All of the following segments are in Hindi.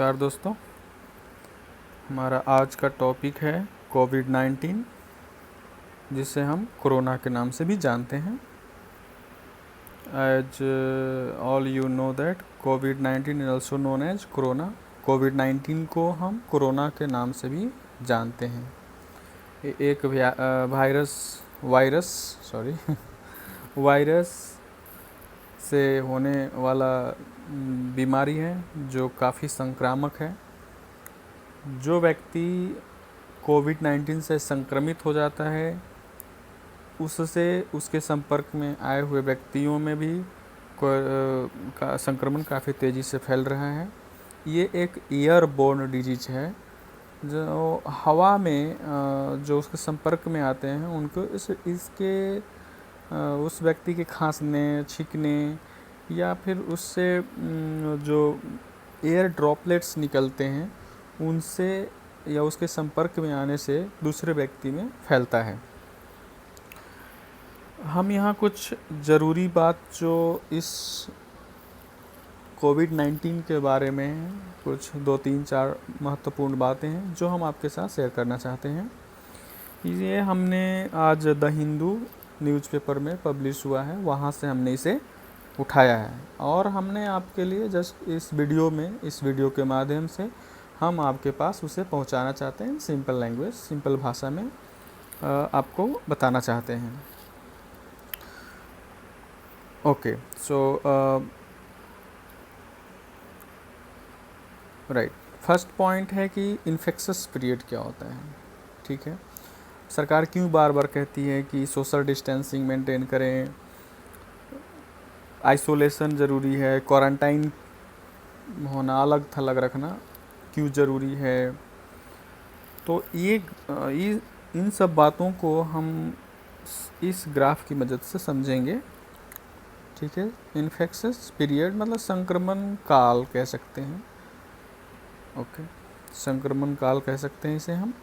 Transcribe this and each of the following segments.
नमस्कार दोस्तों, हमारा आज का टॉपिक है कोविड-19, जिसे हम कोरोना के नाम से भी जानते हैं। As all you know that कोविड-19 is also known as corona. कोविड-19 को हम कोरोना के नाम से भी जानते हैं। ये एक वायरस से होने वाला बीमारी है जो काफ़ी संक्रामक है। जो व्यक्ति कोविड-19 से संक्रमित हो जाता है, उससे उसके संपर्क में आए हुए व्यक्तियों में भी का संक्रमण काफ़ी तेज़ी से फैल रहा है। ये एक एयरबोर्न डिजीज है जो हवा में जो उसके संपर्क में आते हैं उनको इसके उस व्यक्ति के खांसने, छींकने या फिर उससे जो एयर ड्रॉपलेट्स निकलते हैं उनसे या उसके संपर्क में आने से दूसरे व्यक्ति में फैलता है। हम यहाँ कुछ ज़रूरी बात जो इस कोविड-19 के बारे में कुछ 2-3-4 महत्वपूर्ण बातें हैं जो हम आपके साथ शेयर करना चाहते हैं। ये हमने आज द हिंदू न्यूज़पेपर में पब्लिश हुआ है, वहाँ से हमने इसे उठाया है और हमने आपके लिए जस्ट इस वीडियो के माध्यम से हम आपके पास उसे पहुंचाना चाहते हैं। सिंपल लैंग्वेज, सिंपल भाषा में आपको बताना चाहते हैं। ओके, सो राइट, फर्स्ट पॉइंट है कि इन्फेक्शस पीरियड क्या होता है। ठीक है, सरकार क्यों बार बार कहती है कि सोशल डिस्टेंसिंग मेंटेन करें, आइसोलेशन ज़रूरी है, क्वारंटाइन होना, अलग थलग रखना क्यों ज़रूरी है। तो ये इन सब बातों को हम इस ग्राफ की मदद से समझेंगे। ठीक है, इन्फेक्शस पीरियड मतलब संक्रमण काल कह सकते हैं। ओके, संक्रमण काल कह सकते हैं इसे हम।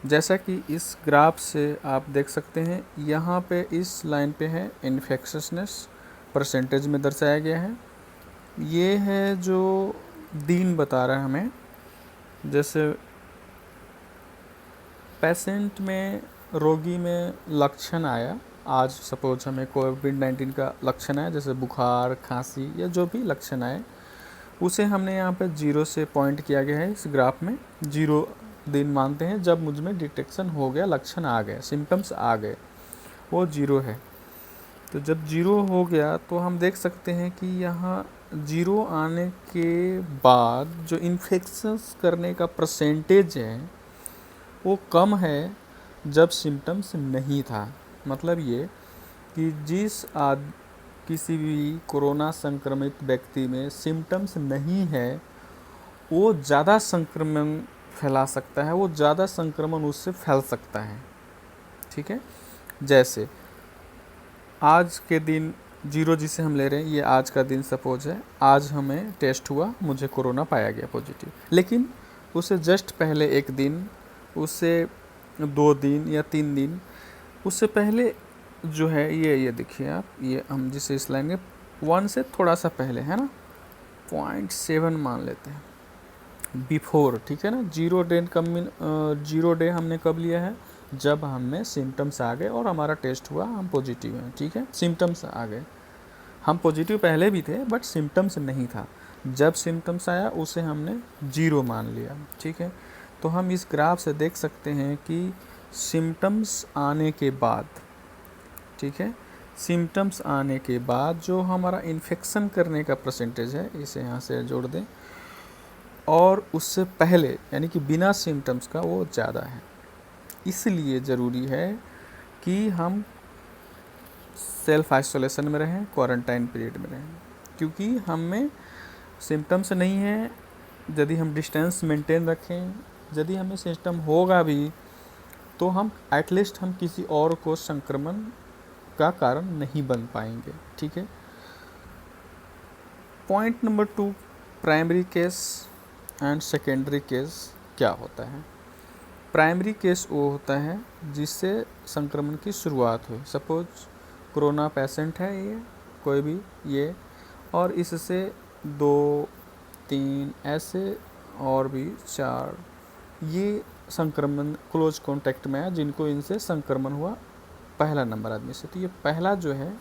जैसा कि इस ग्राफ से आप देख सकते हैं, यहाँ पे इस लाइन पे है इन्फेक्शसनेस, परसेंटेज में दर्शाया गया है। ये है जो दिन बता रहा है हमें। जैसे पेशेंट में, रोगी में लक्षण आया, आज सपोज हमें कोविड-19 का लक्षण आया, जैसे बुखार, खांसी या जो भी लक्षण आए, उसे हमने यहाँ पे 0 से पॉइंट किया गया है। इस ग्राफ में 0 दिन मानते हैं जब मुझ में डिटेक्शन हो गया, लक्षण आ गए, सिम्टम्स आ गए, वो 0 है। तो जब 0 हो गया तो हम देख सकते हैं कि यहाँ 0 आने के बाद जो इन्फेक्शन करने का परसेंटेज है वो कम है जब सिम्टम्स नहीं था। मतलब ये कि किसी भी कोरोना संक्रमित व्यक्ति में सिम्टम्स नहीं है, वो ज़्यादा संक्रमण फैला सकता है, वो ज़्यादा संक्रमण उससे फैल सकता है। ठीक है, जैसे आज के दिन 0 जिसे हम ले रहे हैं, ये आज का दिन सपोज है, आज हमें टेस्ट हुआ, मुझे कोरोना पाया गया पॉजिटिव, लेकिन उसे जस्ट पहले एक दिन, उससे 2 दिन या 3 दिन उससे पहले जो है, ये देखिए आप, ये हम जिसे इस लाइन में 1 से थोड़ा सा पहले है ना, 0.7 मान लेते हैं बिफोर। ठीक है ना, 0 डे हमने कब लिया है, जब हमें सिम्टम्स आ गए और हमारा टेस्ट हुआ, हम पॉजिटिव हैं। ठीक है, सिम्टम्स आ गए, हम पॉजिटिव पहले भी थे बट सिम्टम्स नहीं था। जब सिम्टम्स आया उसे हमने 0 मान लिया। ठीक है, तो हम इस ग्राफ से देख सकते हैं कि सिम्टम्स आने के बाद, ठीक है, सिम्टम्स आने के बाद जो हमारा इन्फेक्शन करने का परसेंटेज है, इसे यहाँ से जोड़ दें, और उससे पहले यानी कि बिना सिम्टम्स का वो ज़्यादा है। इसलिए ज़रूरी है कि हम सेल्फ आइसोलेशन में रहें, क्वारंटाइन पीरियड में रहें, क्योंकि हमें सिम्टम्स नहीं है, यदि हम डिस्टेंस मेंटेन रखें, यदि हमें सिस्टम होगा भी तो हम एटलीस्ट हम किसी और को संक्रमण का कारण नहीं बन पाएंगे। ठीक है, point number 2, primary case and secondary case क्या होता है। प्राइमरी केस वो होता है जिससे संक्रमण की शुरुआत हुई। सपोज कोरोना पेशेंट है ये, कोई भी ये, और इससे 2, 3 ऐसे और भी 4 ये संक्रमण क्लोज कॉन्टैक्ट में है जिनको इनसे संक्रमण हुआ पहला नंबर आदमी से। तो ये पहला जो है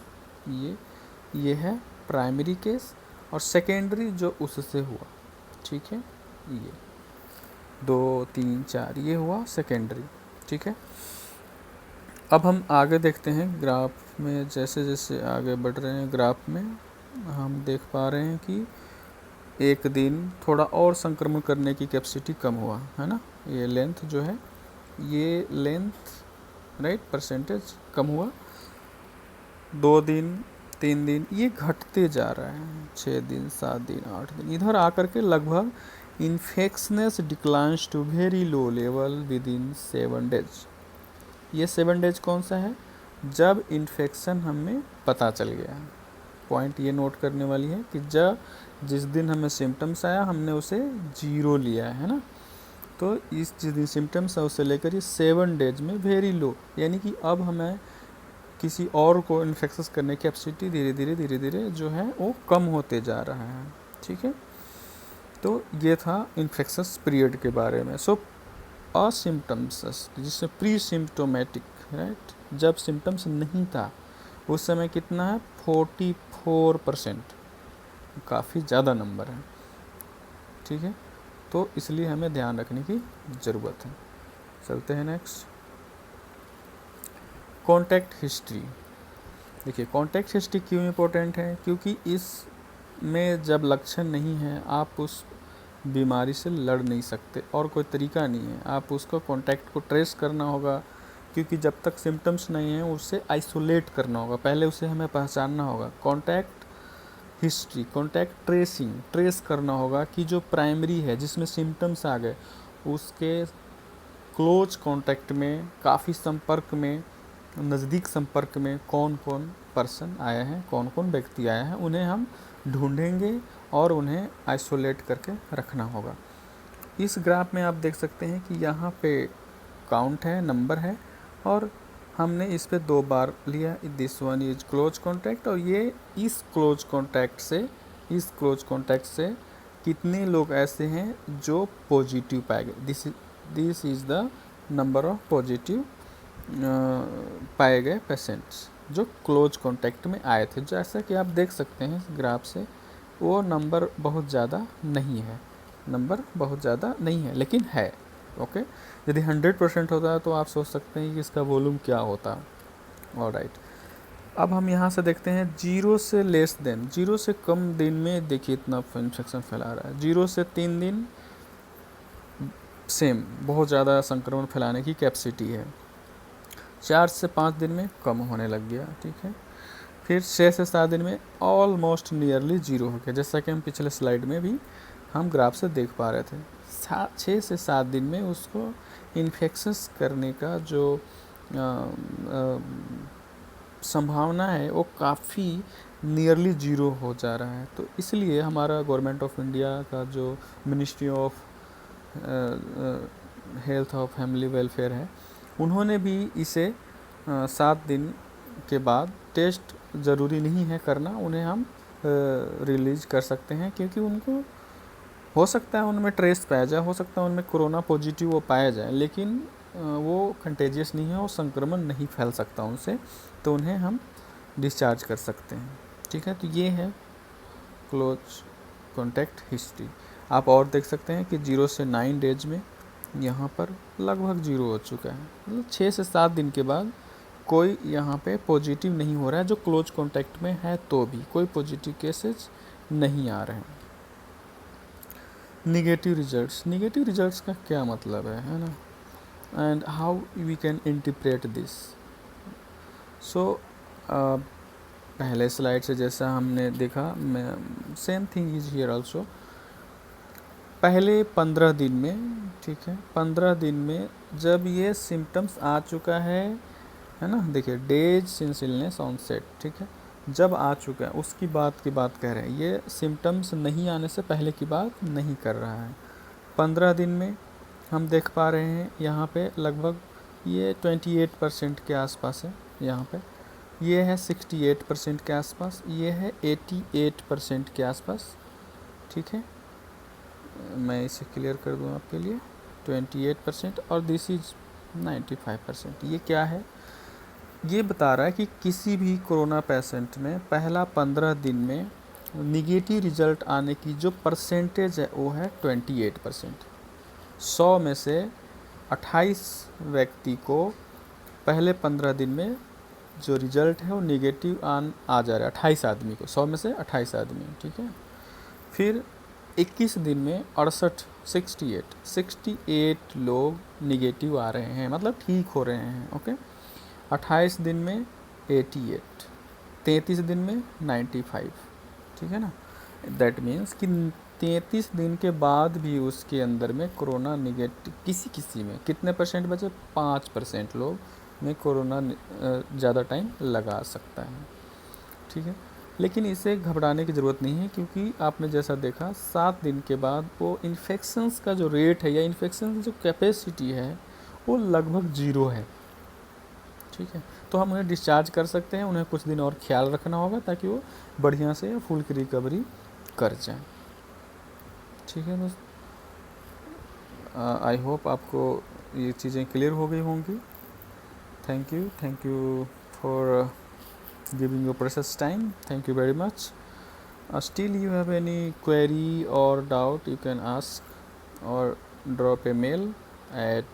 ये है प्राइमरी केस, और सेकेंडरी जो उससे हुआ, ठीक है, ये 2, 3, 4 ये हुआ सेकेंडरी, ठीक है। अब हम आगे देखते हैं ग्राफ में, जैसे जैसे आगे बढ़ रहे हैं ग्राफ में हम देख पा रहे हैं कि एक दिन थोड़ा और संक्रमण करने की कैपेसिटी कम हुआ है ना, ये लेंथ जो है, ये लेंथ राइट परसेंटेज कम हुआ। 2 दिन, 3 दिन ये घटते जा रहा है, 6 दिन, 7 दिन, 8 दिन, इधर आकर के लगभग infections declines to very low level within 7 days. ये 7 डेज कौन सा है? जब इन्फेक्शन हमें पता चल गया। पॉइंट ये नोट करने वाली है कि जिस दिन हमें सिम्टम्स आया हमने उसे 0 लिया है ना, तो इस जिस दिन सिम्टम्स है उसे लेकर ये 7 डेज में वेरी लो, यानी कि अब हमें किसी और को इन्फेक्शस करने की कैपेसिटी धीरे धीरे जो है वो कम होते जा रहा है, ठीक है। तो ये था इन्फेक्शस पीरियड के बारे में। सो असिम्टम्स जिससे प्री सिम्टोमेटिक राइट, जब सिम्टम्स नहीं था उस समय कितना है 44%, काफ़ी ज़्यादा नंबर है, ठीक है। तो इसलिए हमें ध्यान रखने की ज़रूरत है। चलते हैं नेक्स्ट, कॉन्टैक्ट हिस्ट्री। देखिए कॉन्टैक्ट हिस्ट्री क्यों इम्पोर्टेंट है, क्योंकि इसमें जब लक्षण नहीं है आप उस बीमारी से लड़ नहीं सकते और कोई तरीका नहीं है, आप उसको कॉन्टैक्ट को ट्रेस करना होगा, क्योंकि जब तक सिम्टम्स नहीं हैं उसे आइसोलेट करना होगा, पहले उसे हमें पहचानना होगा। Contact history, contact tracing, trace करना होगा कि जो प्राइमरी है जिसमें सिम्टम्स आ गए उसके क्लोज कॉन्टैक्ट में, काफ़ी संपर्क में, नज़दीक संपर्क में कौन कौन पर्सन आए हैं, कौन कौन व्यक्ति आए हैं, उन्हें हम ढूंढेंगे और उन्हें आइसोलेट करके रखना होगा। इस ग्राफ में आप देख सकते हैं कि यहाँ पे काउंट है, नंबर है, और हमने इस पे 2 बार लिया, this one is close contact, और ये इस क्लोज कॉन्टैक्ट से कितने लोग ऐसे हैं जो पॉजिटिव पाए गए। This is the number of positive पाए गए पेशेंट्स जो क्लोज कॉन्टैक्ट में आए थे। जैसा कि आप देख सकते हैं इस ग्राफ से, वो नंबर बहुत ज़्यादा नहीं है, लेकिन है, ओके। यदि 100% होता है तो आप सोच सकते हैं कि इसका वॉल्यूम क्या होता। ऑलराइट, अब हम यहाँ से देखते हैं 0 से लेस देन, 0 से कम दिन में देखिए इतना इन्फेक्शन फैला रहा है। 0 से 3 दिन सेम, बहुत ज़्यादा संक्रमण फैलाने की कैपेसिटी है। 4 से 5 दिन में कम होने लग गया, ठीक है। फिर 6 से 7 दिन में ऑलमोस्ट नियरली 0 हो गया, जैसा कि हम पिछले स्लाइड में भी हम ग्राफ से देख पा रहे थे। 6 से 7 दिन में उसको इन्फेक्शस करने का जो संभावना है वो काफ़ी नियरली 0 हो जा रहा है। तो इसलिए हमारा गवर्नमेंट ऑफ इंडिया का जो मिनिस्ट्री ऑफ हेल्थ और फैमिली वेलफेयर है, उन्होंने भी इसे 7 दिन के बाद टेस्ट ज़रूरी नहीं है करना, उन्हें हम रिलीज कर सकते हैं, क्योंकि उनको हो सकता है उनमें ट्रेस पाया जाए, हो सकता है उनमें कोरोना पॉजिटिव वो पाया जाए, लेकिन वो कंटेजियस नहीं है और संक्रमण नहीं फैल सकता उनसे, तो उन्हें हम डिस्चार्ज कर सकते हैं, ठीक है। तो ये है क्लोज कॉन्टैक्ट हिस्ट्री। आप और देख सकते हैं कि 0 से 9 डेज में यहाँ पर लगभग 0 हो चुका है, मतलब 6 से 7 दिन के बाद कोई यहाँ पे पॉजिटिव नहीं हो रहा है, जो क्लोज कॉन्टैक्ट में है तो भी कोई पॉजिटिव केसेस नहीं आ रहे हैं। निगेटिव रिजल्ट्स का क्या मतलब है ना, and how we can interpret this. So पहले स्लाइड से जैसा हमने देखा, same thing is here also. पहले 15 दिन में, ठीक है, 15 दिन में जब ये सिम्टम्स आ चुका है ना, देखिए डेज सिंस इलनेस ऑनसेट, ठीक है, जब आ चुका है उसकी बात कह रहे हैं, ये सिम्टम्स नहीं आने से पहले की बात नहीं कर रहा है। 15 दिन में हम देख पा रहे हैं यहाँ पे लगभग ये 28% के आसपास है यहाँ पे, ये है 68% के आसपास, ये है 88% के आसपास। ठीक है, मैं इसे क्लियर कर दूँ आपके लिए। 28% और दिस इज 95%। ये क्या है? ये बता रहा है कि किसी भी कोरोना पेशेंट में पहला 15 दिन में निगेटिव रिजल्ट आने की जो परसेंटेज है वो है 28%। 100 में से 28 व्यक्ति को पहले 15 दिन में जो रिजल्ट है वो निगेटिव आ जा रहा है, 28 आदमी को, 100 में से 28 आदमी। ठीक है, फिर 21 दिन में 68 लोग निगेटिव आ रहे हैं, मतलब ठीक हो रहे हैं। ओके, 28 दिन में 88, 33 दिन में 95। ठीक है ना, दैट मीन्स कि 33 दिन के बाद भी उसके अंदर में कोरोना निगेटिव किसी में कितने परसेंट बचे? 5% लोग में कोरोना ज़्यादा टाइम लगा सकता है। ठीक है, लेकिन इसे घबराने की ज़रूरत नहीं है, क्योंकि आपने जैसा देखा 7 दिन के बाद वो इन्फेक्शंस का जो रेट है या इन्फेक्शन जो कैपेसिटी है वो लगभग 0 है। ठीक है, तो हम उन्हें डिस्चार्ज कर सकते हैं। उन्हें कुछ दिन और ख्याल रखना होगा ताकि वो बढ़िया से फुल की रिकवरी कर जाए। ठीक है दोस्त, आई होप आपको ये चीज़ें क्लियर हो गई होंगी। Thank you for giving your precious time. Thank you very much. Still you have any query or doubt, you can ask or drop a mail at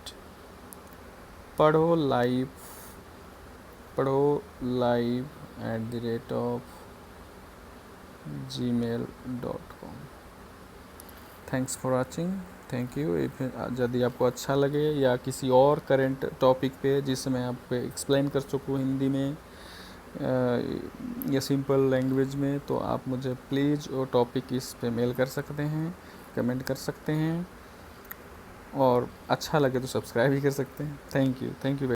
padholive@gmail.com. Thanks for watching, thank you. यदि आपको अच्छा लगे या किसी और करेंट टॉपिक पे जिससे मैं आपको एक्सप्लेन कर सकूँ हिंदी में या सिंपल लैंग्वेज में, तो आप मुझे प्लीज़ वो टॉपिक इस पे मेल कर सकते हैं, कमेंट कर सकते हैं, और अच्छा लगे तो सब्सक्राइब भी कर सकते हैं। Thank you.